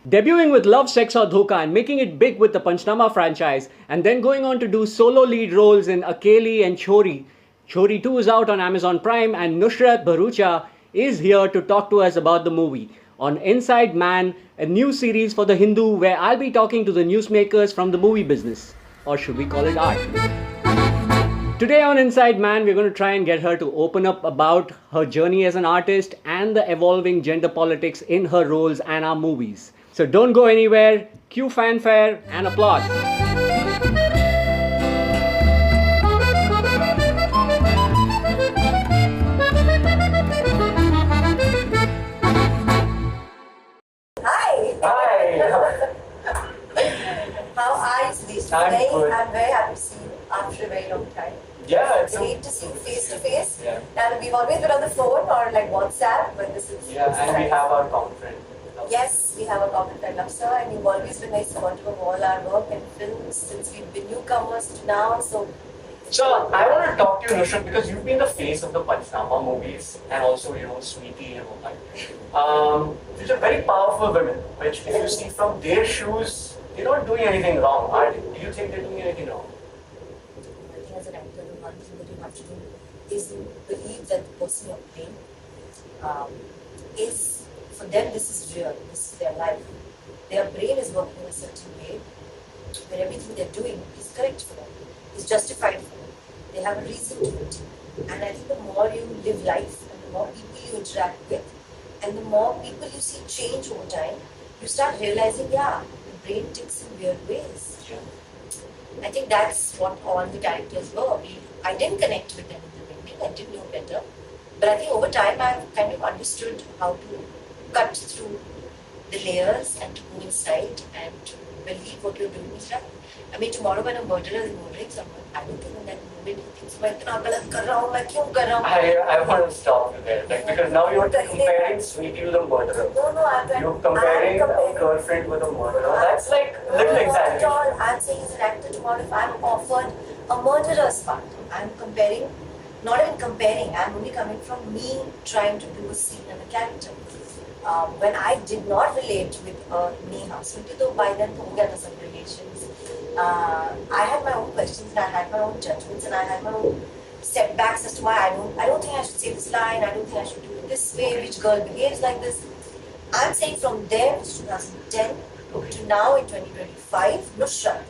Debuting with Love, Sex or Dhoka and making it big with the Panchnama franchise, and then going on to do solo lead roles in Akeli and Chori. Chori 2 is out on Amazon Prime, and Nushrat Bharucha is here to talk to us about the movie on Inside Man, a new series for The Hindu where I'll be talking to the newsmakers from the movie business. Or should we call it art? Today on Inside Man, we're going to try and get her to open up about her journey as an artist and the evolving gender politics in her roles and our movies. So don't go anywhere, cue fanfare and applause. Hi. Hi. How are you, Sudesh? I'm good. I'm very happy to see you after a very long time. Yeah, it's Great to see you face to face. Yeah. And we've always been on the phone or like WhatsApp, but this is Yeah, and we have our common friend. Yes, we have a common friend, Lapsa, and you've always been very supportive of all our work and films since we've been newcomers to now. So I want to talk to you, Nusrat, because you've been the face of the Panchnama movies and also, Sweetie and all that. These are very powerful women, which if you see from their shoes, they're not doing anything wrong. Do you think they're doing anything wrong? I think as an actor, the one thing that you have to do is believe that the person you're playing is, for them, this is real, this is their life. Their brain is working in a certain way where everything they're doing is correct for them, is justified for them. They have a reason to it. And I think the more you live life and the more people you interact with and the more people you see change over time, you start realizing, yeah, the brain ticks in weird ways. Yeah. I think that's what all the characters were. I didn't connect with them in the beginning, I didn't know better. But I think over time I've kind of understood how to cut through the layers and to go inside and to believe what you're doing is right. I mean, tomorrow when a murderer is murdering someone, I don't think in that moment he thinks, मैं इतना गलत कर रहा हूँ, मैं क्यों कर रहा हूँ? I want to stop you there, because now you're comparing Sweetie with a murderer. No, You're comparing a girlfriend with a murderer. That's like little exaggeration. Not at all. I'm saying as an actor tomorrow, if I'm offered a murderer's part, I'm comparing, not even comparing, I'm only coming from me trying to do a scene and a character. When I did not relate with Neha, Sweetie though by then ho gaya tha some relations. I had my own questions and I had my own judgments and I had my own setbacks as to why I don't think I should say this line, I don't think I should do it this way, which girl behaves like this. I'm saying from there, which is 2010, to now in 2025, Nushrat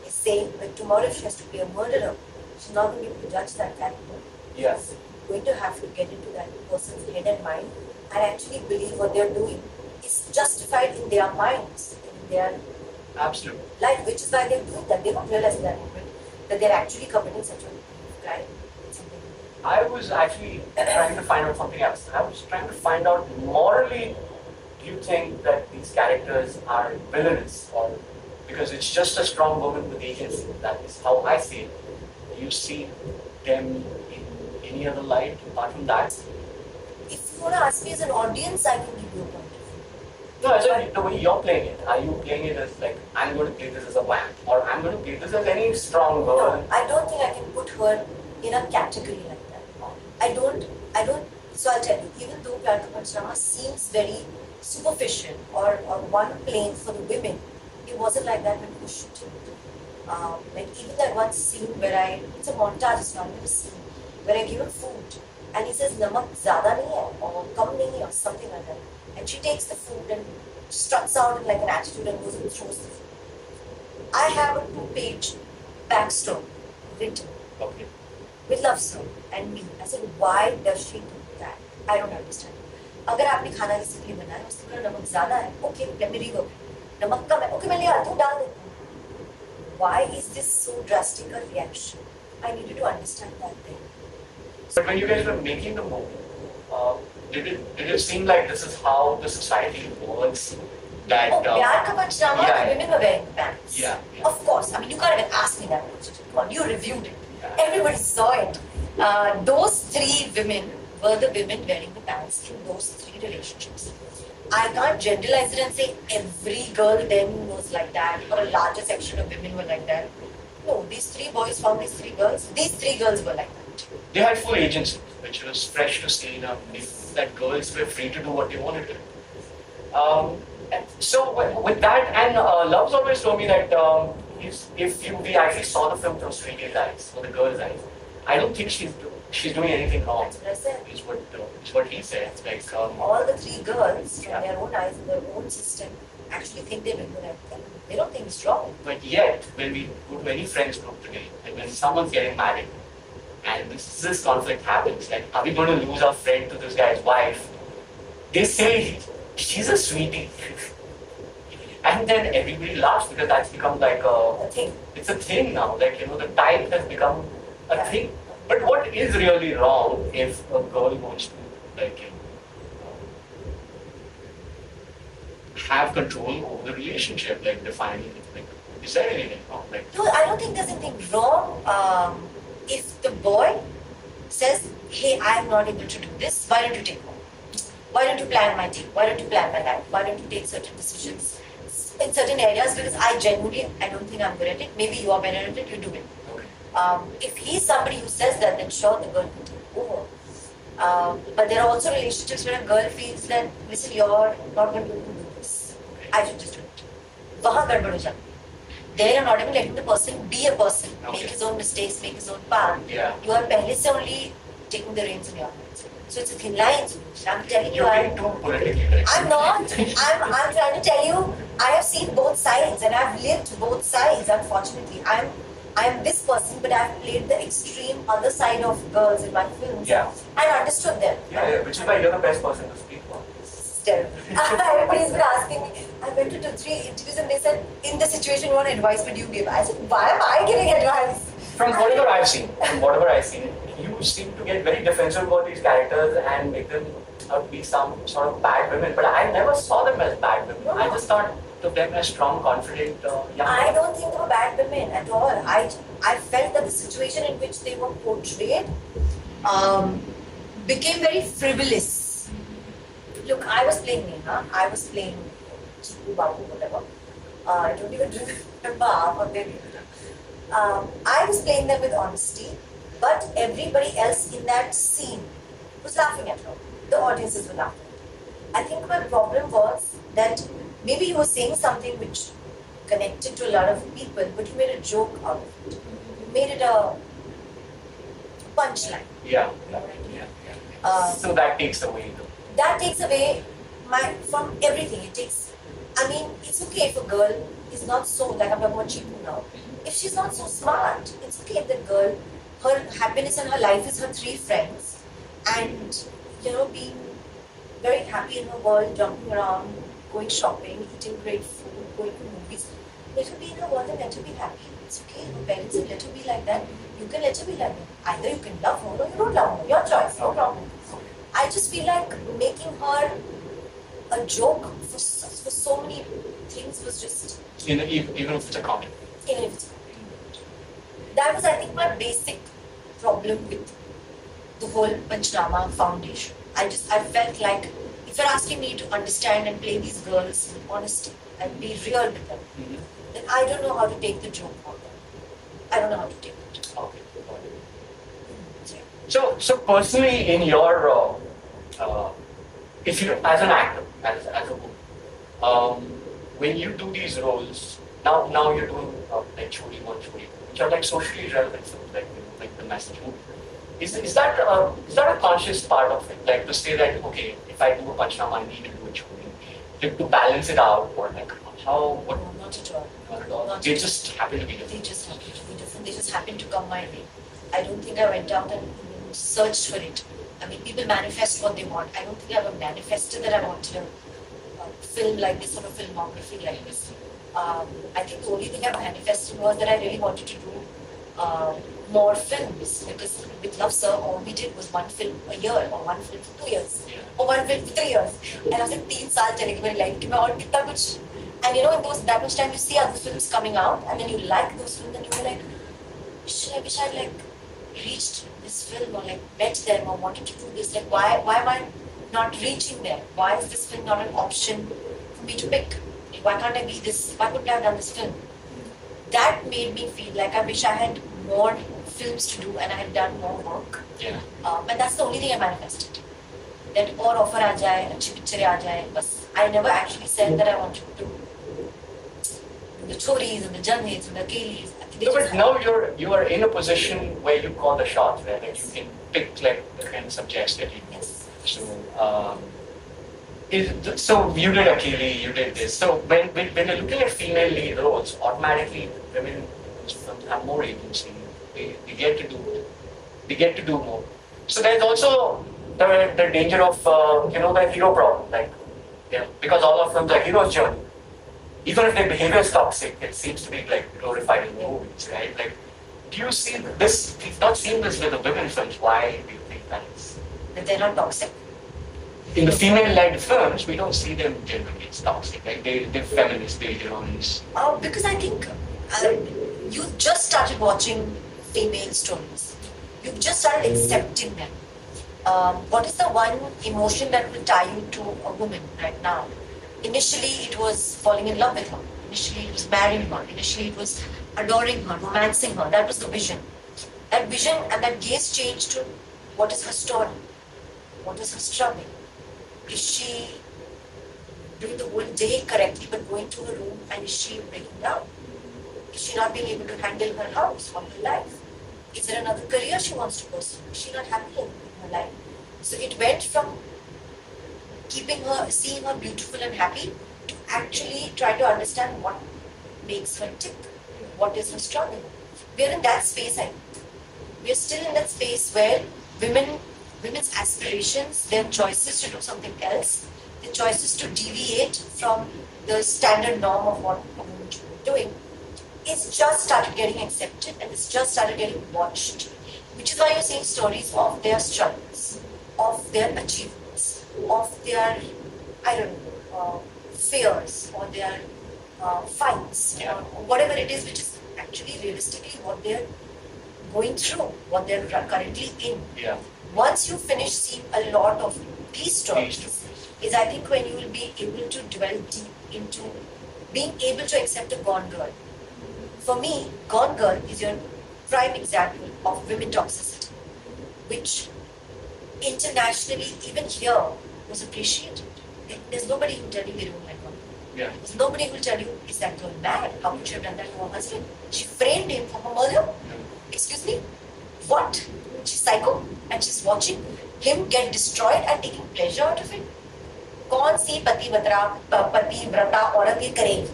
is saying that tomorrow if she has to be a murderer, she's not going to be able to judge that character. Yes. She's going to have to get into that person's head and mind and actually believe what they're doing is justified in their minds, in their Absolutely. life, which is why they're doing that. They don't realize in that moment that they're actually committing such a crime. I was actually trying to find out something else. I was trying to find out morally, do you think that these characters are villainous, or because it's just a strong woman with agency? That is how I see it. Do you see them in any other light apart from that? If you want to ask me as an audience, I can give you a point of view. No, as in the way you're playing it. Are you playing it as like, I'm going to play this as a vamp, or I'm going to play this as any strong girl? No, I don't think I can put her in a category like that. I don't, so I'll tell you, even though Pyar Ka Panchnama seems very superficial or one plane for the women, it wasn't like that when we were shooting. Like even that one scene where it's a montage, it's not even a scene, where I give him food and he says, namak zyada nahi hai or kam nahi hai or something like that. And she takes the food and struts out in like an attitude and goes and throws the food. I have a 2-page backstory written. Okay. With love song and me. I said, why does she do that? I don't understand. अगर आपने खाना किसी के लिए बनाया उसमें नमक ज़्यादा है, okay, let me rework it. नमक कम है, okay, मैं ले आता हूँ, डाल देता हूँ. Why is this so drastic a reaction? I needed to understand that thing. But when you guys were making the movie, did it seem like this is how the society works? That Pyar Ka Panchnama, yeah, the women were wearing pants. Yeah. Of course. I mean, you can't even ask me that question. Come on, you reviewed it. Everybody saw it. Those 3 women were the women wearing the pants through those 3 relationships. I can't generalize it and say every girl then was like that or a larger section of women were like that. No, these 3 boys found these 3 girls. These 3 girls were like that. They had full agency, which was fresh to see in a movie, that girls were free to do what they wanted to do. And so with that, and Love's always told me that we actually saw the film through Sweetie's eyes, or the girl's eyes, I don't think she's doing anything wrong. That's what I said. Is what he said. Like All the three girls, from their own eyes and their own system, actually think they're doing the right thing. They don't think it's wrong. But yet, when we go to any friends group today, and when someone's getting married, and this conflict happens, like, are we going to lose our friend to this guy's wife? They say she's a sweetie. And then everybody laughs because that's become like A thing. it's a thing now. Like, the type has become a thing. But what is really wrong if a girl wants to, like, have control over the relationship, like defining it? Like, is there anything wrong? Like, No, I don't think there's anything wrong. If the boy says, hey, I'm not able to do this, why don't you take over? Why don't you plan my day? Why don't you plan my life? Why don't you take certain decisions in certain areas? Because I don't think I'm good at it. Maybe you are better at it, you do it. If he's somebody who says that, then sure, the girl can take over. But there are also relationships where a girl feels that, listen, you're not going to be able to do this. I should just do it. Wahan gadbad ho jata. There you're not even letting the person be a person, make his own mistakes, make his own path. Yeah. You are pehle se only taking the reins in your hands. So it's a thin line. I'm telling you, you're being too politically correct. I'm not. I'm trying to tell you, I have seen both sides and I've lived both sides, unfortunately. I'm this person, but I've played the extreme other side of girls in my films. Yeah. And understood them. Yeah, which is why you're the best person to speak for. It's terrible. Everybody's been asking me. I went to 2-3 interviews and they said, in the situation, what advice would you give? I said, why am I giving advice? From whatever I've seen, you seem to get very defensive about these characters and make them out to be some sort of bad women. But I never saw them as bad women. I just thought of them as strong, confident young I women. don't think they were bad women at all. I felt that the situation in which they were portrayed became very frivolous. Look, I was playing Neha, I was playing Chiku, Babu, whatever. I don't even remember half of their names. I was playing them with honesty, but everybody else in that scene was laughing at her. The audiences were laughing. I think my problem was that maybe you were saying something which connected to a lot of people, but you made a joke out of it. You made it a punchline. Yeah. So that takes away That takes away from everything. It's okay if a girl is not so, like I'm talking about Chiku now. If she's not so smart, it's okay if the girl, her happiness in her life is her 3 friends and, being very happy in her world, jumping around, going shopping, eating great food, going to movies. Let her be in her world and let her be happy. It's okay. Her parents will let her be like that. You can let her be like that. Either you can love her or you don't love her. Your choice. No problem. I just feel like making her a joke for so many things was just... even if it's a comedy. inevitable. That was, I think, my basic problem with the whole Panchnama foundation. I felt like if you're asking me to understand and play these girls with honesty and be real with them, then I don't know how to take the joke out of them. I don't know how to take it. Okay. So personally, in your if you as an actor, as a woman, when you do these roles, now you're doing like Chori 1, Chori 2, which are like socially relevant films, like the message movie. Is that a conscious part of it, like to say that okay, if I do a Panchnama, I need to do a Chori to balance it out, or like how? What? No, not at all. Not at all. Not They at just happen to be They different. just happen to be different. They just happen to come my way. I don't think I went out and searched for it. People manifest what they want. I don't think I ever manifested that I wanted a film like this or a filmography like this. I think the only thing I manifested was that I really wanted to do more films, because with Love Sir, all we did was one film a year, or one film for 2 years, or one film for 3 years. And I was like 3 saal chalegi meri life ki main aur kitna kuch. And that much time you see other films coming out, and then you like those films, and you're like, I wish I'd like reached this film, or like met them, or wanted to do this. Like, why am I not reaching there? Why is this film not an option for me to pick? Like, why can't I be this? Why couldn't I have done this film? That made me feel like I wish I had more films to do and I had done more work. Yeah. And that's the only thing I manifested. That और offer आ जाए, अच्छी picture आ जाए, बस I never actually said that I wanted to do the choris and the janhits and the kelis. No, but now you are in a position where you call the shots, right? Like you can pick like the kind of subjects that you do. Yes. So you did Akeli, you did this. So when you're looking at female lead roles, automatically women have more agency. They get to do more. So there's also the danger of the hero problem, like because all of them the hero's journey. Even if their behavior is toxic, it seems to be like glorified in movies, right? Like, do you see this? We've not seen this with the women films. Why do you think that is? That they're not toxic. In the female-led films, we don't see them generally as toxic. Like they're feminists, they're heroines. Because I think you just started watching female stories. You've just started accepting them. What is the one emotion that will tie you to a woman right now? Initially, it was falling in love with her. Initially, it was marrying her. Initially, it was adoring her, romancing her. That was the vision. That vision and that gaze changed to what is her story? What is her struggle? Is she doing the whole day correctly but going to her room and is she breaking down? Is she not being able to handle her house or her life? Is there another career she wants to pursue? Is she not happy in her life? So it went from seeing her beautiful and happy to actually try to understand what makes her tick. What is her struggle? We are in that space, I think. We are still in that space where women's aspirations, their choices to do something else, their choices to deviate from the standard norm of what a woman should be doing, it's just started getting accepted and it's just started getting watched. Which is why you're seeing stories of their struggles, of their achievements, of their, fears or their fights or whatever it is, which is actually realistically what they're going through, what they're currently in. Yeah. Once you finish seeing a lot of these stories, is I think when you will be able to dwell deep into being able to accept a Gone Girl. For me, Gone Girl is your prime example of women toxicity, which internationally, even here, was appreciated. There's nobody who will tell you they don't like Gone Girl. Yeah. There's nobody who will tell you, is that girl mad? How could she have done that to her husband? She framed him for her murder. Excuse me? What? She's psycho and she's watching him get destroyed and taking pleasure out of it. कौन सी पतिव्रता औरत ये करेगी?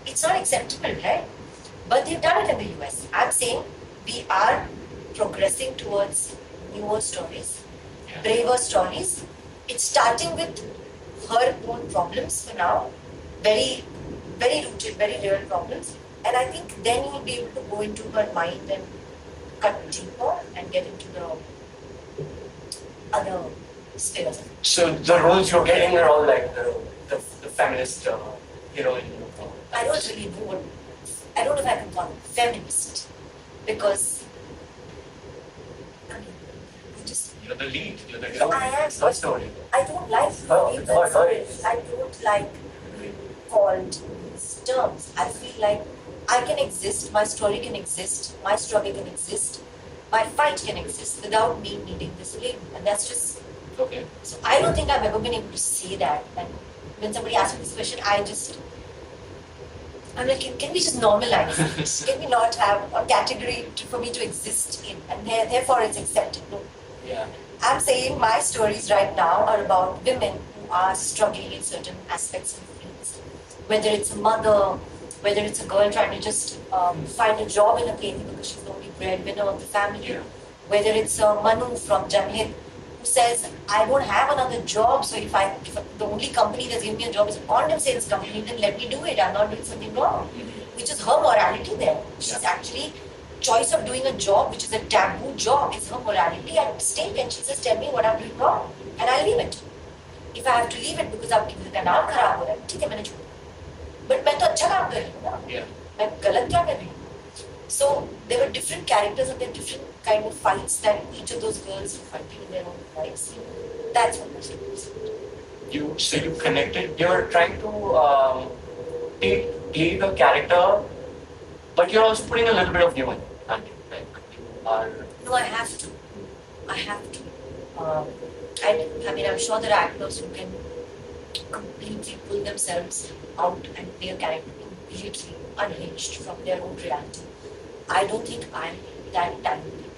It's not acceptable, right? But they've done it in the US. I'm saying we are progressing towards newer stories, braver stories. It's starting with her own problems for now, very, very rooted, very real problems. And I think then you will be able to go into her mind and cut deeper and get into the other spheres. So the roles you're getting are all like the feminist heroine. I don't really know what, I don't know if I can call it feminist because, I mean, You're the lead, you're the so hero. I am. It's her story. I don't like I don't like being called these terms. I feel like I can exist, my story can exist, my struggle can exist, my fight can exist without me needing this label. And that's just, Okay. so I don't think I've ever been able to say that. And when somebody asks me this question, I'm like, can we just normalize this? Can we not have a category for me to exist in? And therefore it's accepted. No. Yeah. I'm saying my stories right now are about women who are struggling in certain aspects of things. Whether it's a mother, whether it's a girl trying to just find a job in a KV because she's the only breadwinner of the family. Yeah. Whether it's a Manu from Janhit who says, I don't have another job, so if the only company that's giving me a job is a condom sales company, then let me do it. I'm not doing something wrong. Which is her morality there. She's actually choice of doing a job which is a taboo job is her morality at stake, and she says, tell me what I'm doing wrong and I'll leave it. If I have to leave it because आपकी किसी का नाम खराब हो रहा है, ठीक है मैंने छोड़ा. But मैं तो अच्छा काम कर रही हूँ ना. Yeah. मैं गलत क्या कर रही हूँ? So there were different characters and there were different kind of fights that each of those girls were fighting in their own lives. That's what was it. So you connected. You're trying to play the character, but you're also putting a little bit of you in. Like you are. No, I have to. I have to. I mean, I'm sure there are actors who can completely pull themselves out and play a character completely unhinged from their own reality. I don't think I'm that talented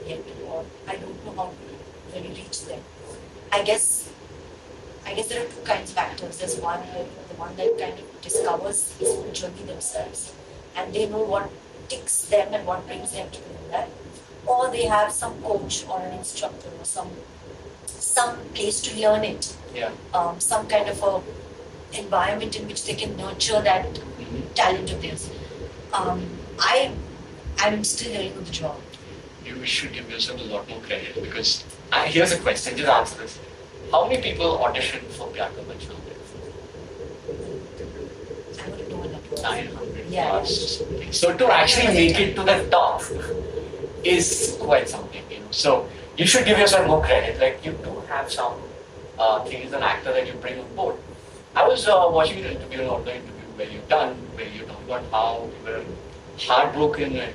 yet, or I don't know how to really reach them. I guess there are two kinds of actors. There's one, the one that kind of discovers his own journey themselves, and they know what ticks them and what brings them to that. Or they have some coach or an instructor or some place to learn it. Yeah. Some kind of a environment in which they can nurture that talent of theirs. I'm still learning on the job. You should give yourself a lot more credit because here's a question, just answer this. How many people audition for Pyar Ka Bachna? I wouldn't know what that was. 900 Yeah. plus. So to actually make it to the top is quite something, you know. So you should give yourself more credit. Like you do have some thing as an actor that you bring on board. I was watching an interview, an audio interview where you talk about how you were heartbroken and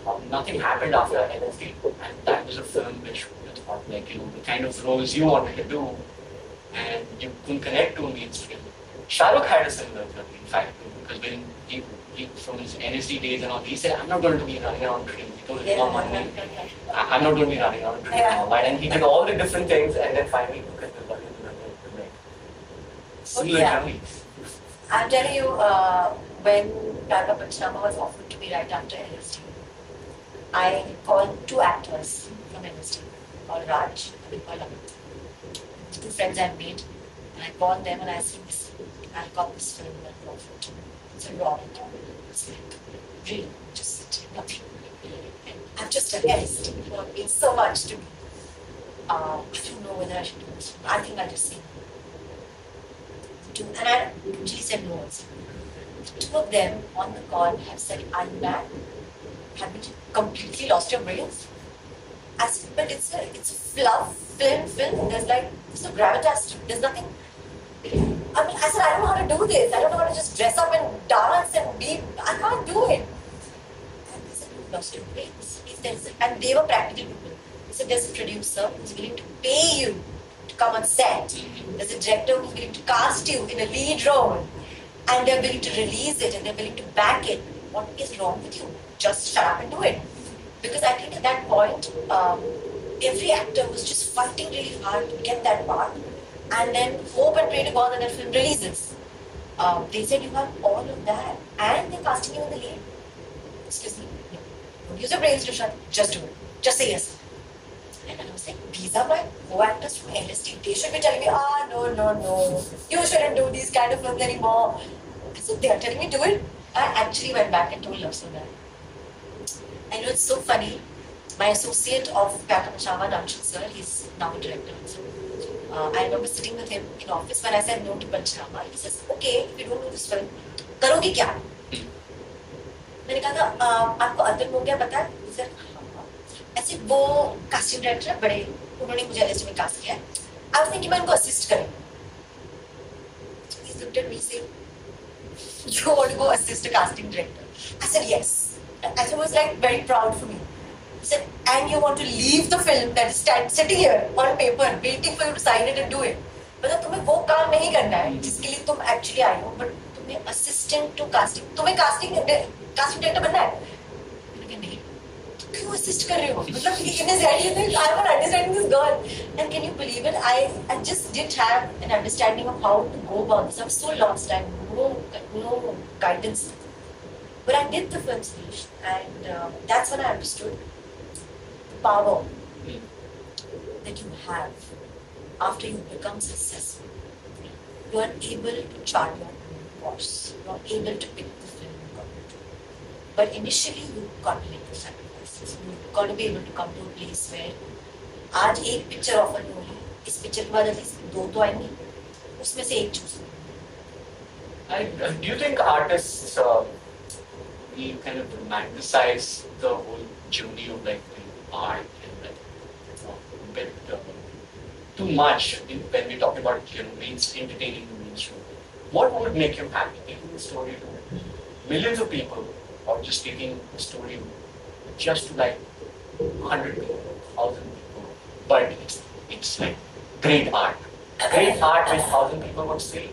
how nothing happened after LSD. And that was a film which you thought like, you know, the kind of roles you wanted to do and you couldn't connect to mainstream. Shah Rukh had a similar journey, in fact, because when he from his NSD days and all, he said, I'm not going to be running around trains. He told his mom one day, I'm not going to be running around trains now. And he did all the different things and then finally took it to make similar journeys. I'm telling you, when Pyar Ka Bachna was offered to me right after LSD, I called two actors from LSD, called Raj and called Amit. Two friends I made, and I called them and I said, listen, I've got this film that I'm offered. It's a raw. It's like, really, just nothing. And I've just done LSD, you know, it means so much to me. I don't know whether I should do this. I think I'll just say no. And I actually said no also. Two of them on the call have said, are you mad? Have you completely lost your brains? I said, but it's a fluff film. There's no gravitas to it. There's nothing. I mean, I said, I don't know how to do this. I don't know how to just dress up and dance and be. I can't do it. And they said, you've lost your brains. And they were practical people. They said, there's a producer who's willing to pay you to come on set. There's a director who's willing to cast you in a lead role. And they're willing to release it and they're willing to back it. What is wrong with you? Just shut up and do it. Because I think at that point, every actor was just fighting really hard to get that part and then hope and pray to God that film releases. They said, you have all of that and they're casting you in the lead. Excuse me, no. Don't use your brains to shut, just do it. Just say yes. And I was like, these are my co-actors from LSD. They should be telling me, no. You shouldn't do these kind of films anymore. I said, they are telling me do it. I actually went back and told Love that. I know it's so funny. My associate of Pyar Ka Bachna, Anshul sir, he's now a director also. I remember sitting with him in office when I said no to Panchama. He says, okay, if you don't do this film, करोगी क्या? मैंने कहा था आपको अतुल हो गया पता है? He said, ऐसे वो casting director है बड़े, उन्होंने मुझे LSD में cast किया है. I was thinking मैं उनको assist करूँ. He looked at me saying, you want to go assist a casting director? I said yes. And it was like very proud for me. He said, and you want to leave the film that is sitting here on paper, waiting for you to sign it and do it. मतलब तुम्हें वो काम नहीं करना है जिसके लिए तुम actually आए हो, but तुम्हें assistant to casting, तुम्हें casting director बनना है. मैंने कहा नहीं, क्यों assist कर रहे हो? मतलब in his head he thinks I'm not understanding this girl. And can you believe it? I just didn't have an understanding of how to go about this. I was so lost. I had no guidance. But I did the film speech, and that's when I understood the power that you have after you become successful. You are able to chart your own course. You are able to pick the film you got to do. But initially, you've got to make the sacrifices. You've got to be able to come to a place where आज एक picture offer नहीं होगी, इस picture के बाद at least दो तो आएंगी, उसमें से एक choose. Do you think artists we kind of romanticize the whole journey of like art and like a bit too much when we talk about entertaining the mainstream? What would make you happy taking the story to millions of people, or just taking the story just to like 100 people, 1,000 people? But it's like great art great art which 1,000 people would see,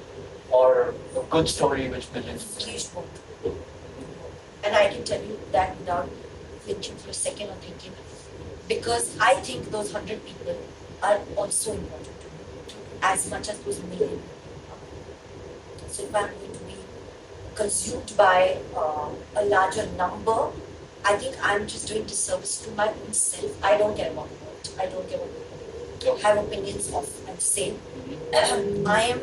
or a good story which millions would see? Please both. And I can tell you that without flinching for a second or thinking, because I think those 100 people are also important to me, as much as those million. So if I'm going to be consumed by a larger number, I think I'm just doing disservice to my own self. I don't care about the world. I don't care what people have opinions of and say. I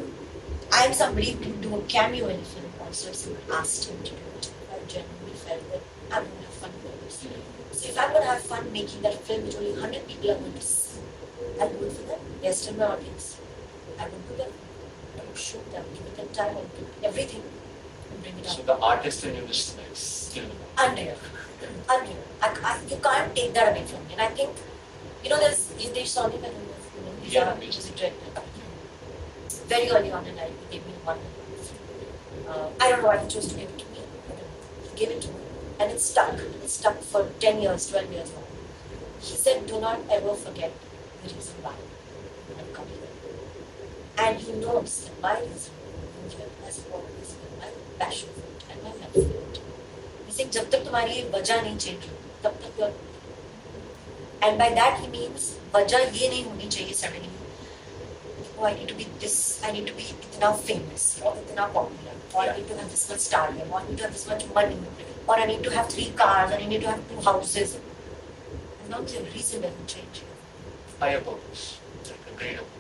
am somebody who can do a cameo in a film also if someone asked him to do it. I genuinely felt that I'm going to have fun with it. So if I'm going to have fun making that film which only 100 people are going to see, I'll do it for them. They're still my audience. I will do them. I will shoot them, give them time, I'll do everything and bring it So up. the artist in you is like still. Unreal. Unreal. You can't take that away from me. And I think, there's Hitesh Soni, I don't know if you know, he's Yeah, a music director. Very early on in life, he gave me one. I don't know why he chose to give it to me. But he gave it to me. And it stuck. It stuck for 10 years, 12 years now. He said, do not ever forget the reason why I'm coming here. And he knows that my reason has always been my passion for it and my love for it. He said, जब तक तुम्हारी ये वजह नहीं change होगी, तब तक you're. And by that he means वजह ये नहीं होनी चाहिए suddenly. Oh, I need to be this, I need to be itna famous, or itna popular, or I need to have this much stardom, or I need to have this much money, or I need to have 3 cars, or I need to have 2 houses. As long as your reason doesn't change. Higher purpose, like a greater purpose.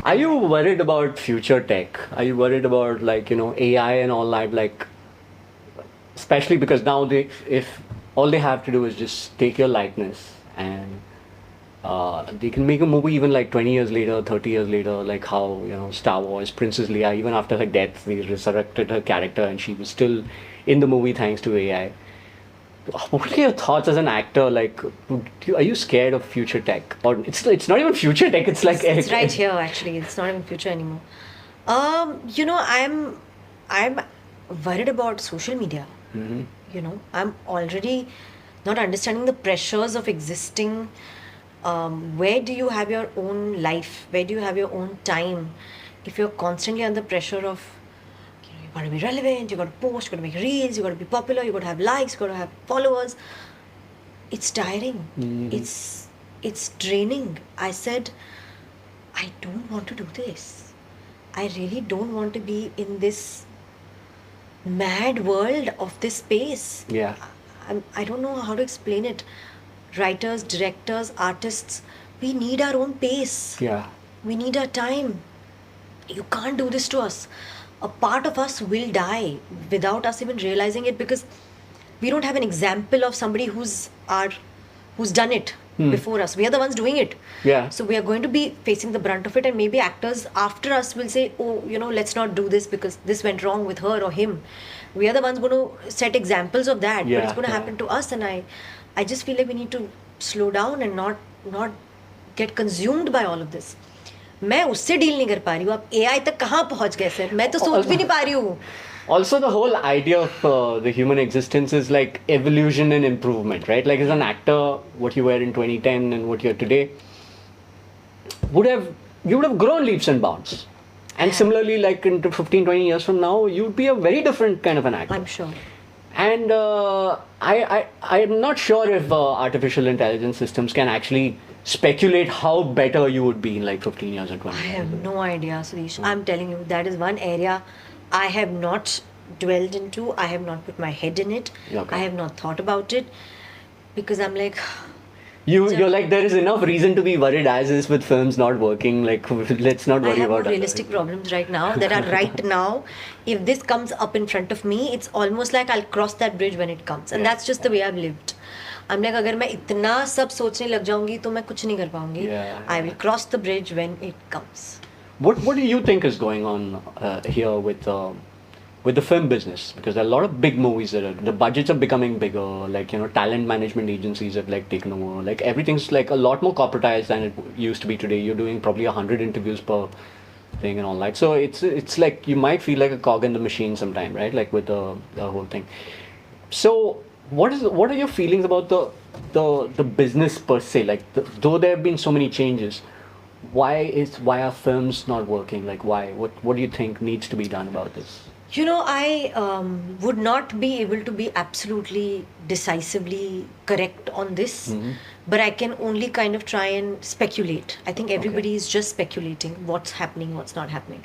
Are you worried about future tech? Are you worried about AI and all that? Like, especially because now if all they have to do is just take your likeness and they can make a movie even like 20 years later, 30 years later, like how Star Wars, Princess Leia, even after her death, they resurrected her character and she was still in the movie thanks to AI. What are your thoughts as an actor? Like, are you scared of future tech? Or it's not even future tech. It's like It's right here actually. It's not even future anymore. I'm worried about social media. I'm already not understanding the pressures of existing. Where do you have your own life? Where do you have your own time? If you're constantly under pressure of, you got to be relevant, you got to post, you got to make reels, you got to be popular, you got to have likes, you got to have followers. It's tiring. It's draining. I said, I don't want to do this. I really don't want to be in this mad world of this space. Yeah. I don't know how to explain it. Writers, directors, artists, we need our own pace. Yeah. We need our time. You can't do this to us. A part of us will die without us even realizing it because we don't have an example of somebody who's done it before us. We are the ones doing it. Yeah. So we are going to be facing the brunt of it, and maybe actors after us will say, oh, let's not do this because this went wrong with her or him. We are the ones going to set examples of that, but Yeah, it's going to yeah. happen to us, and I just feel like we need to slow down and not get consumed by all of this. मैं उससे deal नहीं कर पा रही हूँ. आप AI तक कहाँ पहुँच गए सर? मैं तो सोच भी नहीं पा रही हूँ. Also, the whole idea of the human existence is like evolution and improvement, right? Like as an actor, what you were in 2010 and what you're today, you would have grown leaps and bounds. And similarly, like in 15, 20 years from now, you'd be a very different kind of an actor. I'm sure. And I'm not sure if artificial intelligence systems can actually speculate how better you would be in like 15 years or 20 I years. have no idea, Suresh. I'm telling you, that is one area I have not dwelled into. I have not put my head in it. Okay. I have not thought about it because I'm like, You're like, there is enough reason to be worried as is with films not working. Like, let's not I worry have about more realistic problems right now that are right now. If this comes up in front of me, it's almost like I'll cross that bridge when it comes. And that's just the way I've lived. I'm like, अगर मैं इतना सब सोचने लग जाऊंगी तो मैं कुछ नहीं कर पाऊंगी. Yeah. I will cross the bridge when it comes. What do you think is going on here with the film business? Because there are a lot of big movies the budgets are becoming bigger. Like talent management agencies have like taken over. Like everything's like a lot more corporatized than it used to be today. You're doing probably 100 interviews per thing and all that. So it's like you might feel like a cog in the machine sometime, right? Like with the whole thing. So what are your feelings about the business per se? Like, though there have been so many changes, why are films not working? Like, why? What do you think needs to be done about this? You know, I would not be able to be absolutely decisively correct on this, but I can only kind of try and speculate. I think everybody is just speculating what's happening, what's not happening.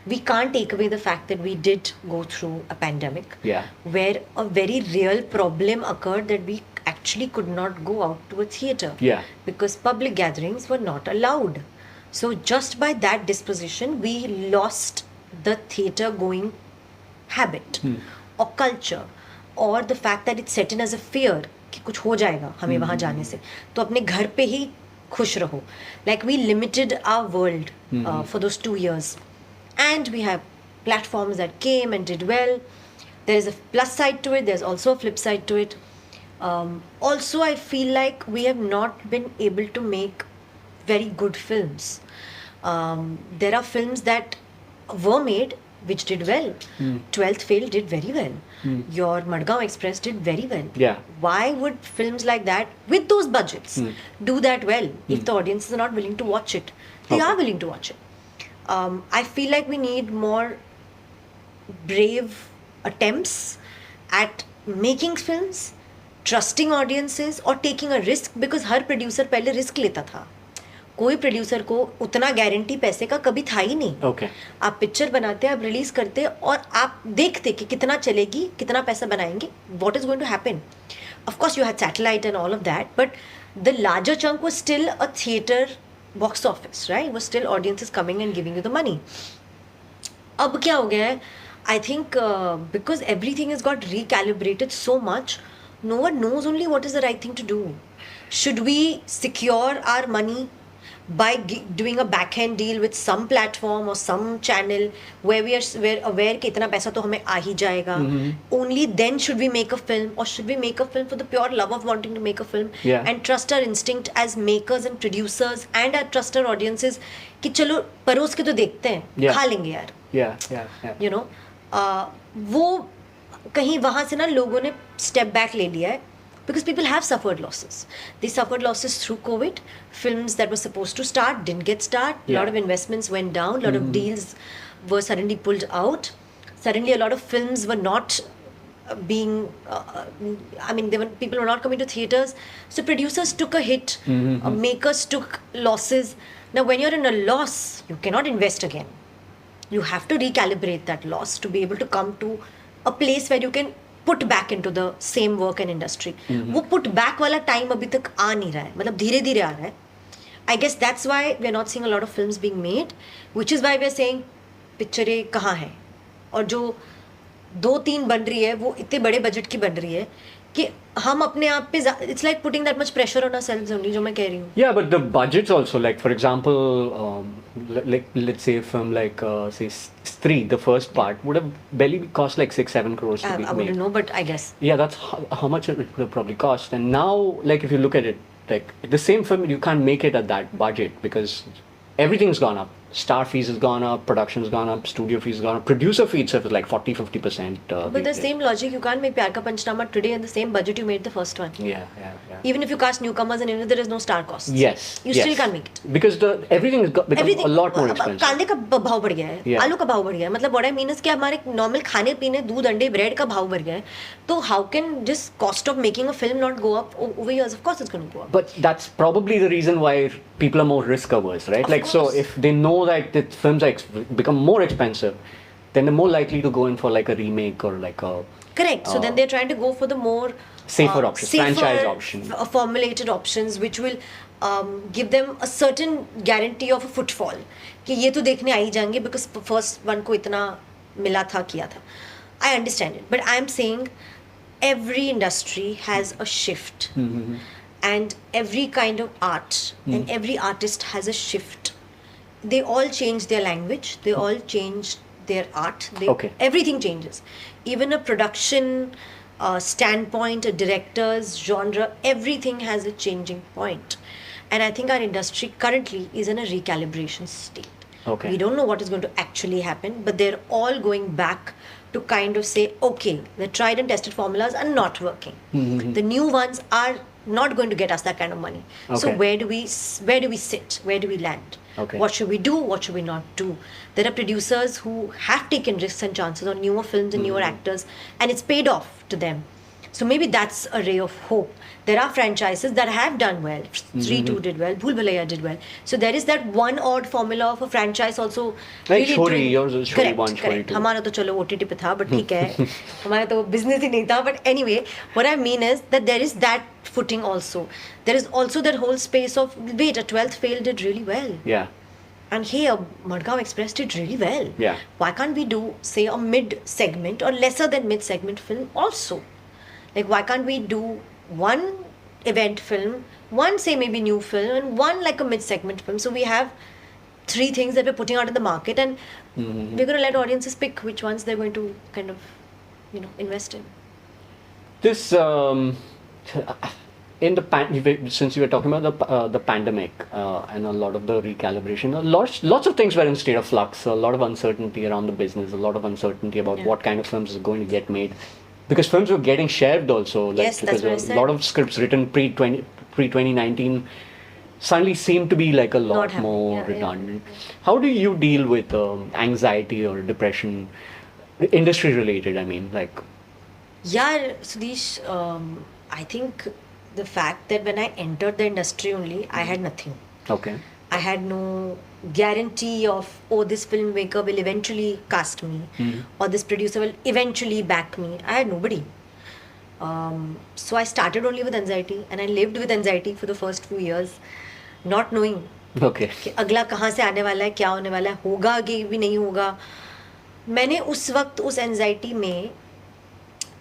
We can't take away the fact that we did go through a pandemic Yeah. where a very real problem occurred that we actually could not go out to a theater Yeah. because public gatherings were not allowed. So just by that disposition, we lost the theater going habit or culture or the fact that it's set in as a fear कि कुछ हो जाएगा हमें वहाँ जाने से तो अपने घर पे ही खुश रहो. Like we limited our world for those 2 years, and we have platforms that came and did well. There is a plus side to it, there's also a flip side to it. Also, I feel like we have not been able to make very good films. There are films that were made which did well. 12th Fail did very well. Your Madgaon Express did very well. Yeah. Why would films like that, with those budgets, do that well if the audiences are not willing to watch it? They are willing to watch it. I feel like we need more brave attempts at making films, trusting audiences और taking a risk, because her producer पहले risk लेता था. कोई producer को उतना guarantee पैसे का कभी था ही नहीं. Okay. आप पिक्चर बनाते हैं, आप रिलीज करते हैं और आप देखते कि कितना चलेगी, कितना पैसा बनाएंगे, what is going to happen. Of course you had satellite and all of that, but the larger chunk was still a theater box office, right? It was still audiences coming and giving you the money. अब क्या हो गया है? I think because everything has got recalibrated so much, no one knows only what is the right thing to do. Should we secure our money by doing a back-end deal with some platform or some channel where we're aware कि इतना पैसा तो हमें आ ही जाएगा? Only then should we make a film, or should we make a film for the pure love of wanting to make a film and trust our instinct as makers and producers and our trust our audiences कि चलो परोस के तो देखते हैं, खा लेंगे यार. Yeah. You know, वो कहीं वहाँ से ना लोगों ने step back ले लिया है. Because people have suffered losses. They suffered losses through COVID. Films that were supposed to start didn't get started. A lot of investments went down. A lot of deals were suddenly pulled out. Suddenly, a lot of films were not being. People were not coming to theaters. So producers took a hit. Makers took losses. Now, when you're in a loss, you cannot invest again. You have to recalibrate that loss to be able to come to a place where you can put back into the same work and industry. वो put back वाला time अभी तक आ नहीं रहा है, मतलब धीरे धीरे आ रहा है. I guess that's why we are not seeing a lot of films being made, which is why we are saying पिक्चरें कहाँ हैं, और जो 2-3 बन रही है वो इतने बड़े बजट की बन रही है कि हम अपने आप पे it's like putting that much pressure on ourselves only, जो मैं कह रही हूँ. Yeah, but the budgets also, like for example, let's say a film like say Stree, the first part would have barely cost like 6-7 crores to be I made. wouldn't know, but I guess. Yeah, that's how much it would have probably cost. And now, like if you look at it, like the same film, you can't make it at that budget because everything's gone up. Star fees has gone up, production's gone up, studio fees has gone up, producer fees have like 40-50%. But the same logic, you can't make Pyar Ka Panchnama today in the same budget you made the first one. Yeah. Even if you cast newcomers and even if there is no star costs. Yes. You still can't make it. Because everything has become a lot more expensive. कांदे का भाव बढ़ गया है, आलू का भाव बढ़ गया है, मतलब what I mean is कि हमारे नॉर्मल खाने पीने दूध अंडे ब्रेड का भाव बढ़ गया है, तो how can just cost of making a film not go up over years? Of course it's going to go up. But that's probably the reason why people are more risk averse, right? Of course. So if they know that the films are become more expensive, then they're more likely to go in for like a remake or like a... Correct. So then they're trying to go for the more safer options, franchise option. Formulated options which will give them a certain guarantee of a footfall. कि ये तो देखने आ ही जाएंगे because first one को इतना मिला था, किया था. I understand it, but I'm saying every industry has a shift. And every kind of art and every artist has a shift. They all change their language, they all change their art, everything changes. Even a production standpoint, a director's genre, everything has a changing point. And I think our industry currently is in a recalibration state. Okay. We don't know what is going to actually happen, but they're all going back to kind of say, okay, the tried and tested formulas are not working. The new ones are not going to get us that kind of money. So Okay. where do we sit? Where do we land? Okay. What should we do? What should we not do? There are producers who have taken risks and chances on newer films and newer actors, and it's paid off to them. So maybe that's a ray of hope. There are franchises that have done well. 3-2 did well. Bhool Bhulaiya did well. So there is that one odd formula of a franchise also. Like really Shori, doing- yours is Shori correct, 1, Shori correct. 2. हमारा तो चलो OTT पे था, but ठीक है. हमारा तो business ही नहीं था. But anyway, what I mean is that there is that footing also. There is also that whole space of, wait, a 12th Fail did really well. Yeah. And here, Madgaon Express did really well. Yeah. Why can't we do, say, a mid-segment or lesser than mid-segment film also? Like, why can't we do one event film, one, say, maybe new film, and one like a mid-segment film? So we have 3 things that we're putting out in the market, and we're going to let audiences pick which ones they're going to kind of, invest in. This in the since you were talking about the pandemic and a lot of the recalibration, lots of things were in state of flux. A lot of uncertainty around the business, a lot of uncertainty about Yeah. what kind of films is going to get made, because films were getting shelved also. Like, Yes, that's because what I a said. lot of scripts written pre 2019 suddenly seem to be like a lot happening. more Yeah, yeah. redundant. How do you deal with anxiety or depression, industry related? I mean, like. Yeah, Sudesh, I think the fact that when I entered the industry only, I had nothing. Okay. I had no guarantee of, oh, this filmmaker will eventually cast me, or this producer will eventually back me. I had nobody. So I started only with anxiety, and I lived with anxiety for the first few years, not knowing Okay. कि अगला कहाँ से आने वाला है, क्या होने वाला है, होगा कि भी नहीं होगा. मैंने उस वक्त उस एंजाइटी में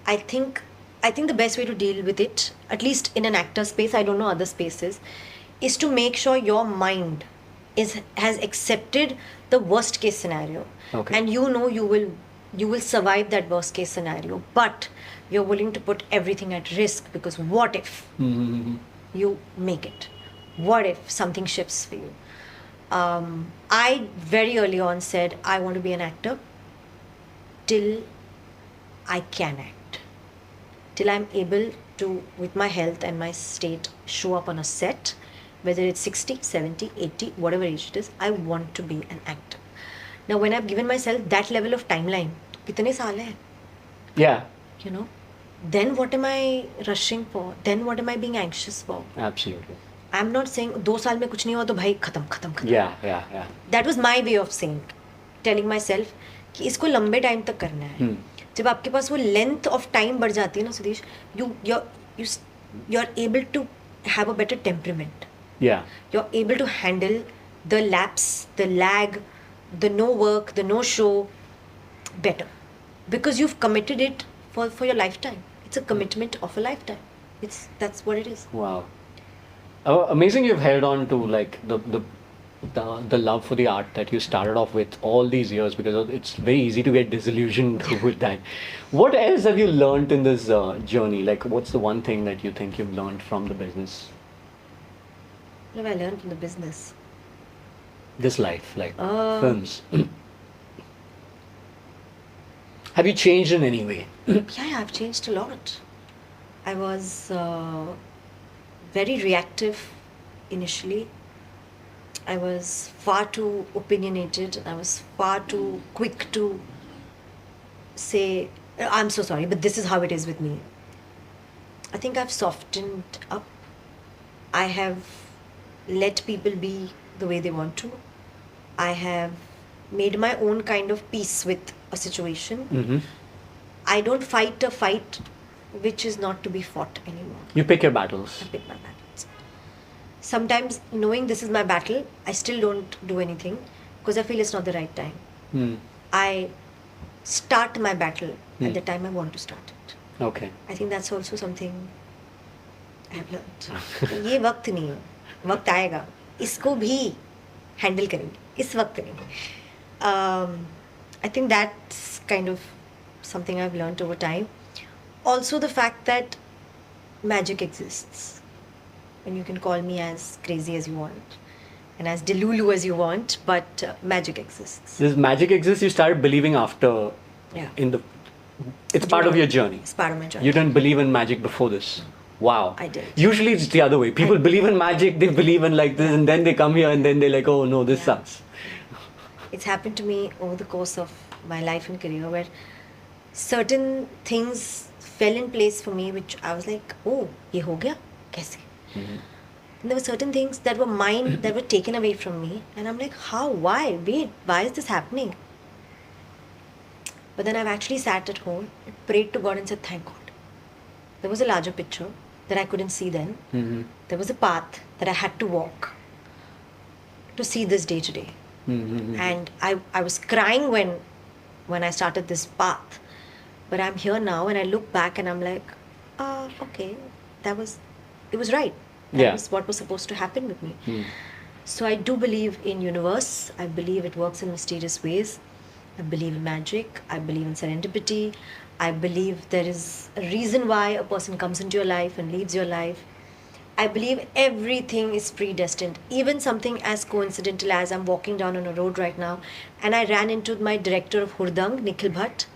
I think the best way to deal with it, at least in an actor space, I don't know other spaces, is to make sure your mind has accepted the worst case scenario. Okay. And you will survive that worst case scenario, but you're willing to put everything at risk, because what if you make it? What if something shifts for you? I very early on said I want to be an actor till I can act. Till I'm able to, with my health and my state, show up on a set, whether it's 60, 70, 80, whatever age it is, I want to be an actor. Now, when I've given myself that level of timeline, kitne saal hai, Yeah. then what am I rushing for? Then what am I being anxious for? Absolutely. I'm not saying 2 साल में कुछ नहीं हुआ तो भाई खत्म. Yeah. That was my way of saying, telling myself कि इसको लंबे टाइम तक करना है. जब आपके पास वो लेंथ ऑफ टाइम बढ़ जाती है ना Sudesh, you're able to have a better temperament. Yeah. You're able to handle the lapse, the lag, the no work, the no show better, because you've committed it for your lifetime. It's a commitment of a lifetime. That's what it is. Wow. Amazing you've held on to like the love for the art that you started off with all these years, because it's very easy to get disillusioned with that. What else have you learned in this journey? Like, what's the one thing that you think you've learned from the business? What have I learned from the business? This life, like films. Have you changed in any way? Yeah, I've changed a lot. I was very reactive initially. I was far too opinionated. I was far too quick to say, I'm so sorry, but this is how it is with me. I think I've softened up. I have let people be the way they want to. I have made my own kind of peace with a situation. I don't fight a fight which is not to be fought anymore. You pick your battles. I pick my battles. Sometimes knowing this is my battle, I still don't do anything because I feel it's not the right time. I start my battle at the time I want to start it. Okay. I think that's also something I have learned. ये वक्त नहीं है, वक्त आएगा, इसको भी handle करेंगे, इस वक्त नहीं. I think that's kind of something I've learned over time. Also the fact that magic exists, and you can call me as crazy as you want, and as delulu as you want, but magic exists. This magic exists. You started believing after. Yeah. It's part of your journey. It's part of my journey. You didn't believe in magic before this. Wow. I did. Usually it's the other way. People believe in magic, they believe in like this, and then they come here and then they're like, oh no, this sucks. It's happened to me over the course of my life and career where certain things fell in place for me, which I was like, oh, ye ho gaya? Kaise? And there were certain things that were mine that were taken away from me, and I'm like, how? Why? Wait, why is this happening? But then I've actually sat at home and prayed to God and said, thank God. There was a larger picture that I couldn't see then. There was a path that I had to walk to see this day today. And I was crying when I started this path. But I'm here now and I look back and I'm like, okay, it was right. That was what was supposed to happen with me. So I do believe in universe. I believe it works in mysterious ways. I believe in magic. I believe in serendipity. I believe there is a reason why a person comes into your life and leaves your life. I believe everything is predestined. Even something as coincidental as I'm walking down on a road right now and I ran into my director of Hurdang, Nikhil Bhatt,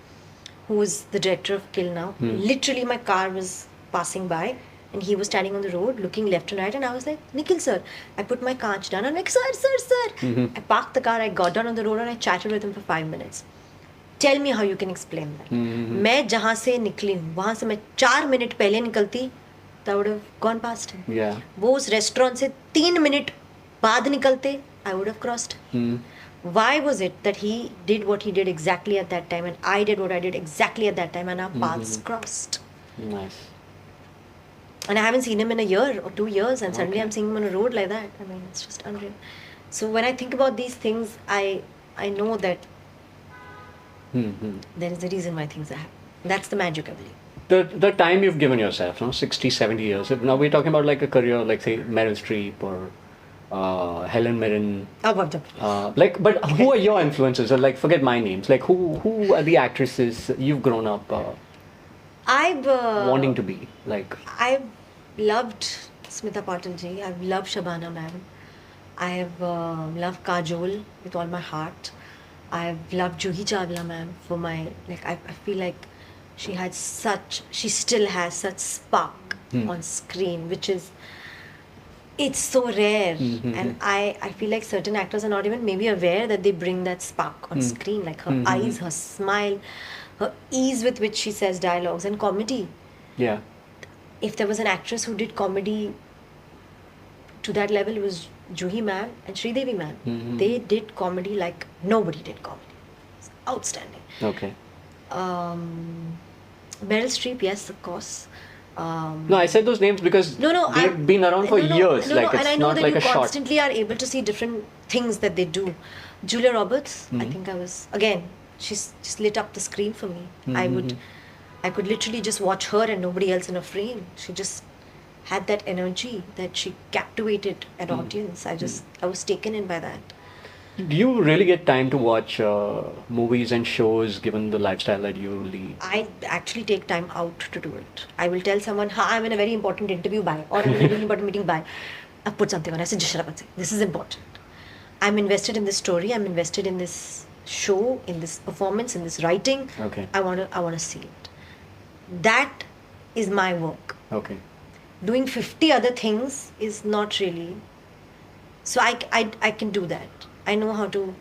who is the director of Kill Now. Literally my car was passing by and he was standing on the road looking left and right and I was like, Nikhil sir. I put my kaanch down. I'm like, sir. I parked the car, I got down on the road and I chatted with him for 5 minutes. Tell me how you can explain that. मैं जहाँ से निकली हूँ वहाँ से मैं 4 minute पहले निकलती, that would have gone past him. Yeah. वो उस रेस्टोरेंट से 3 मिनट बाद निकलते, I would have crossed him. Why was it that he did what he did exactly at that time and I did what I did exactly at that time and our paths crossed? Nice. And I haven't seen him in a year or 2 years and suddenly I'm seeing him on a road like that. I mean, it's just unreal. So when I think about these things, I know that there is a reason why things are happening. That's the magic, I believe. The time you've given yourself, 60, 70 years. Now we're talking about like a career like say Meryl Streep or Helen Mirren. But who are your influences? Or like forget my names. Like who are the actresses you've grown up I've wanting to be? Like I've loved Smita Patil ji. I've loved Shabana ma'am. I've loved Kajol with all my heart. I've loved Juhi Chawla ma'am for my I feel like she still has such spark on screen, which is it's so rare. And I feel like certain actors are not even maybe aware that they bring that spark on screen, like her eyes, her smile, her ease with which she says dialogues and comedy. yeah. If there was an actress who did comedy to that level, it was Juhi ma'am and Sridevi ma'am. They did comedy like nobody did comedy. It's outstanding. Okay. Meryl Streep, yes, of course. No, I said those names because they've been around for years. It's and I know not that like you a short. constantly are able to see different things that they do. Julia Roberts, I think she's just lit up the screen for me. I could literally just watch her and nobody else in a frame. She just had that energy that she captivated an audience. I was taken in by that. Do you really get time to watch movies and shows given the lifestyle that you lead? I actually take time out to do it. I will tell someone, I'm in a very important interview, bye. Or I'm in a really important meeting, bye. I'll put something on. I said, just shut up and say, this is important. I'm invested in this story. I'm invested in this show, in this performance, in this writing. Okay. I want to see it. That is my work. Okay. Doing 50 other things is not really. So I can do that. I know how to.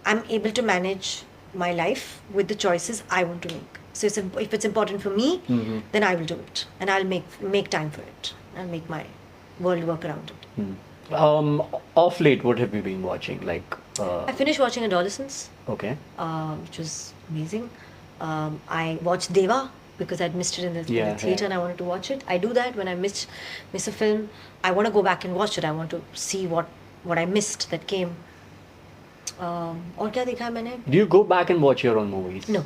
I'm able to manage my life with the choices I want to make. So if it's important for me, then I will do it, and I'll make time for it. I'll make my world work around it. Off late, what have you been watching? I finished watching Adolescence, Okay. which was amazing. I watched Deva because I'd missed it in the theater and I wanted to watch it. I do that when I miss a film. I want to go back and watch it. I want to see what I missed that came. और क्या देखा है मैंने? Do you go back and watch your own movies? No.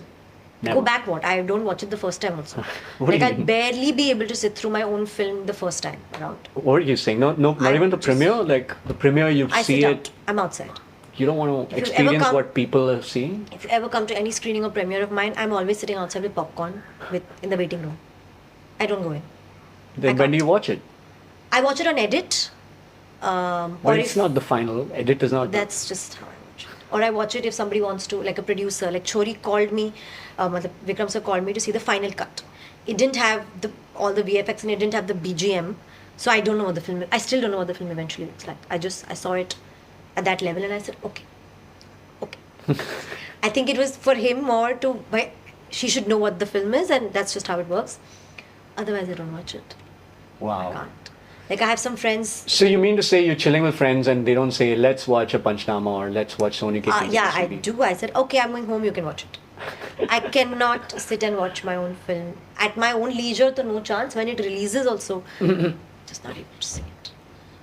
Never. Go back what? I don't watch it the first time also. What do you I'd mean? barely be able to sit through my own film the first time around. What are you saying? No, not even the premiere? Like the premiere, you I see sit it. out. I'm outside. You don't want to If you experience ever come- what people are seeing? If you ever come to any screening or premiere of mine, I'm always sitting outside with popcorn in the waiting room. I don't go in. Then when do you watch it? I watch it on edit But or it's if not the final. Edit is not. that's just how I watch it. Or I watch it if somebody wants to, like a producer, like Chori called me, Vikram sir called me to see the final cut. It didn't have all the VFX and it didn't have the BGM, so I don't know what the film. I still don't know what the film eventually looks like. I saw it at that level and I said, okay. I think it was for him more to, she should know what the film is, and that's just how it works. Otherwise, I don't watch it. I Wow. can't. Like I have some friends. So you mean to say you're chilling with friends and they don't say, let's watch a Panchnama or let's watch Sony Ki Team Yeah, I TV? do. I said, okay, I'm going home, you can watch it. I cannot sit and watch my own film. At my own leisure, to no chance. When it releases also, just not able to see it.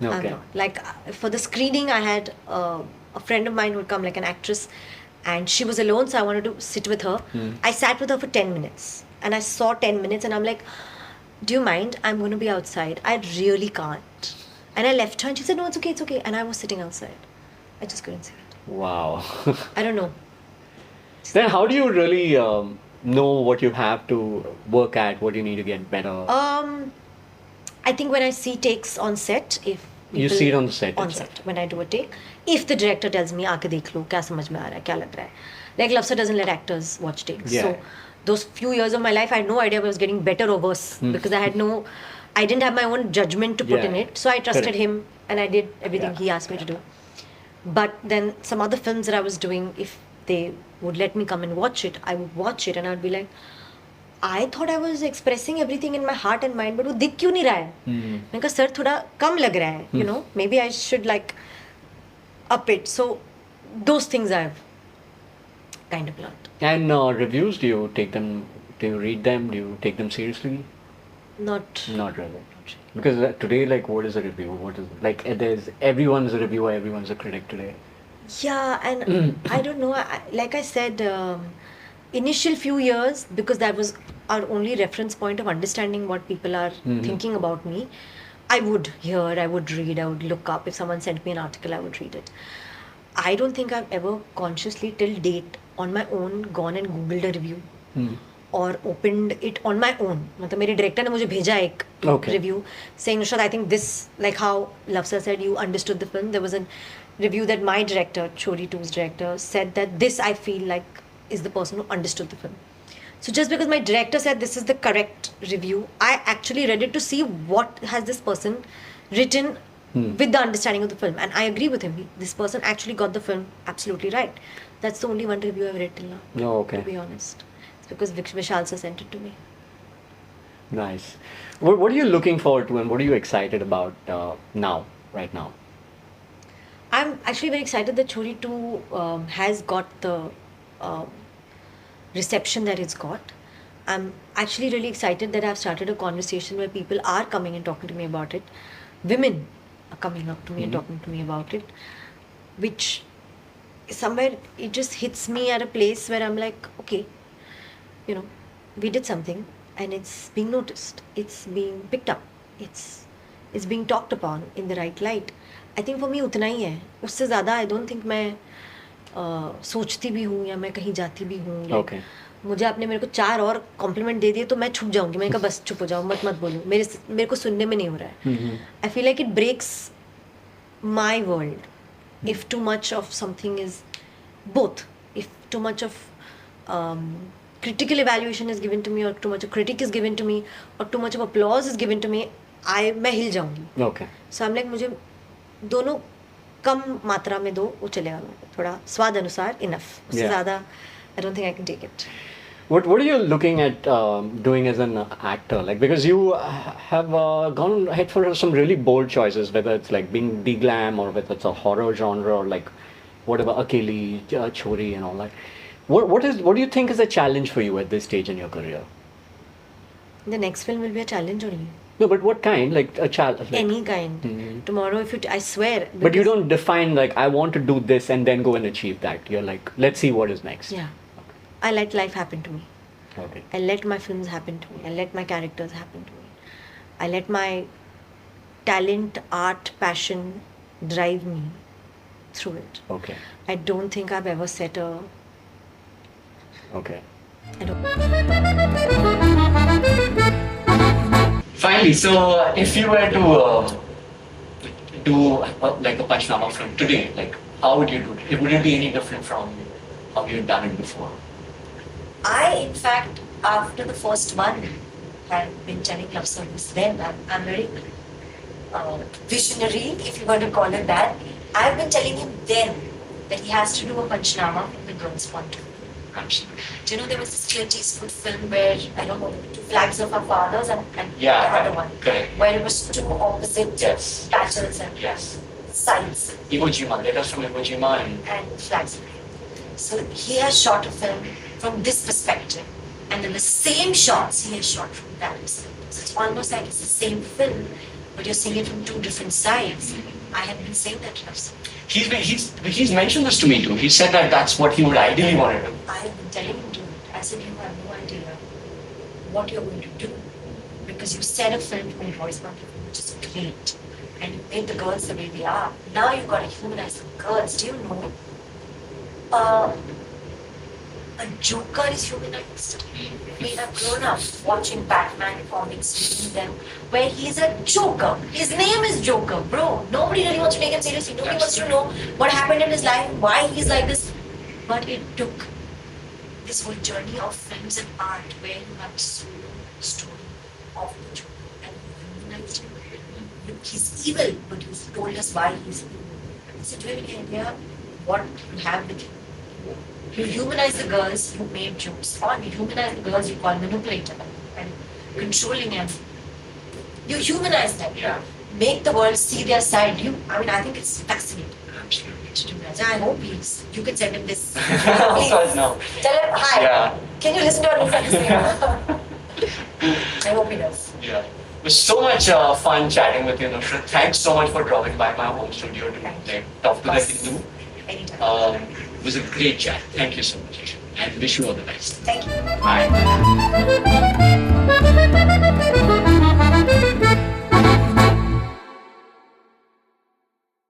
I'm Okay. not. Like for the screening, I had a friend of mine who would come, like an actress, and she was alone, so I wanted to sit with her. I sat with her for 10 minutes and I saw 10 minutes and I'm like, do you mind? I'm going to be outside. I really can't. And I left her and she said, no, it's okay. And I was sitting outside. I just couldn't see it. Wow. I don't know. Then how do you really know what you have to work at, what you need to get better? I think when I see takes on set, if You people- see it on the set on itself. set when I do a take, if the director tells me आके देख लो क्या समझ में आ रहा है क्या लग रहा है, like Lafsa doesn't let actors watch takes. Yeah. So those few years of my life, I had no idea if I was getting better or worse because I didn't have my own judgment to put Yeah. in it. So I trusted Correct. him and I did everything Yeah. he asked me to do. But then some other films that I was doing, if they would let me come and watch it, I would watch it and I'd be like, I thought I was expressing everything in my heart and mind, but वो दिख क्यों नहीं रहा है? मैंने कहा sir थोड़ा कम लग रहा है, you know, maybe I should like up it. So those things I've kind of learned. And reviews, do you read them? Do you take them seriously? Not Not really. Because today, like, what is a review? What is everyone's a reviewer, everyone's a critic today. Yeah, and I don't know. Like I said, initial few years, because that was our only reference point of understanding what people are thinking about me, I would hear, I would read, I would look up. If someone sent me an article, I would read it. I don't think I've ever consciously till date on my own gone and googled a review or opened it on my own. मतलब मेरे director ने मुझे भेजा एक Okay. review saying, Nusrat, I think this, like how Lafsa said, you understood the film. There was a review that my director, Chori 2's director, said that this I feel like is the person who understood the film. So just because my director said this is the correct review, I actually read it to see what has this person written with the understanding of the film. And I agree with him. This person actually got the film absolutely right. That's the only one review I've read till now, Oh, okay. to be honest. It's because Vishal sir sent it to me. Nice. What are you looking forward to and what are you excited about right now? I'm actually very excited that Chori 2 has got the reception that it's got. I'm actually really excited that I've started a conversation where people are coming and talking to me about it. Women are coming up to me and talking to me about it, which somewhere it just hits me at a place where I'm like, okay, you know, we did something and it's being noticed, it's being picked up, it's being talked upon in the right light. I think for me उतना ही है, उससे ज़्यादा I don't think मैं सोचती भी हूँ या मैं कहीं जाती भी हूँ. Okay. मुझे आपने मेरे को 4 और कॉम्प्लीमेंट दे दिए तो मैं छुप जाऊंगी. मैंने कहा बस चुप हो जाओ, मत बोलो, मेरे को सुनने में नहीं हो रहा है. I feel like it breaks my world if too much of something is both. If too much of critical evaluation is given to me or too much of critic is given to me or too much of applause is given to me, मैं हिल जाऊंगी. Okay. So I'm like मुझे दोनों कम मात्रा में दो, वो चलेगा. थोड़ा स्वाद अनुसार enough. उससे Yeah. ज़्यादा I don't think I can take it. What are you looking at doing as an actor? Like, because you have gone ahead for some really bold choices, whether it's like being de-glam or whether it's a horror genre or like whatever, Akeli, Chori and all that. What do you think is a challenge for you at this stage in your career? The next film will be a challenge only. No, but what kind? Like a challenge? Like, Any kind. Tomorrow, if I swear. but you because- don't define like, I want to do this and then go and achieve that. You're like, let's see what is next. Yeah. I let life happen to me. Okay. I let my films happen to me. I let my characters happen to me. I let my talent, art, passion drive me through it. Okay. I don't think I've ever set a. Okay. I don't. Finally, so if you were to do like a Panchnama film today, like how would you do it? Would it be any different from how you've done it before? I, in fact, after the first one, had been telling love service. Then I'm very visionary, if you want to call it that. I've been telling him then that he has to do a Panchnama from the girl's point of view. Absolutely. Do you know there was this Clint Eastwood film where, I don't know, the two flags of our fathers and Yeah, the other right. one, Correct. where it was two opposite Yes. battles and Yes. sides Iwo Jima, letters from Iwo Jima and and flags. So he has shot a film from this perspective, and then the same shots he has shot from that perspective. So it's almost like it's the same film, but you're seeing it from two different sides. I have been saying that to us. he's mentioned this to me too. He said that that's what he would ideally want to do. I have been telling him to do it. I said, you have no idea what you're going to do, because you said a film from a boys' point of view, which is great, and you made the girls the way they are. Now you've got to humanize the girls. Do you know? A Joker is humanized. We have grown up watching Batman comics, reading them, where he's a Joker. His name is Joker, bro. Nobody really wants to take him seriously. Nobody wants to know what happened in his life, why he's like this. But it took this whole journey of films and art where you have this story of the Joker and you humanized him. He's evil, but you've told us why he's evil. So do you have any idea what you have with him? You humanize the girls you made jokes on. You humanize the girls you call manipulative and controlling them. You humanize them. Yeah. Make the world see their side. I think it's fascinating Absolutely. to do that. And I hope you could send him this. No. Tell him, hi. Yeah. Can you listen to our new fantasy? I hope he does. Yeah. It was so much fun chatting with you, Nusrat. Thanks so much for dropping by my home studio to talk to the Hindu. Anytime. It was a great chat. Thank you so much. And wish you all the best. Thank you. Bye.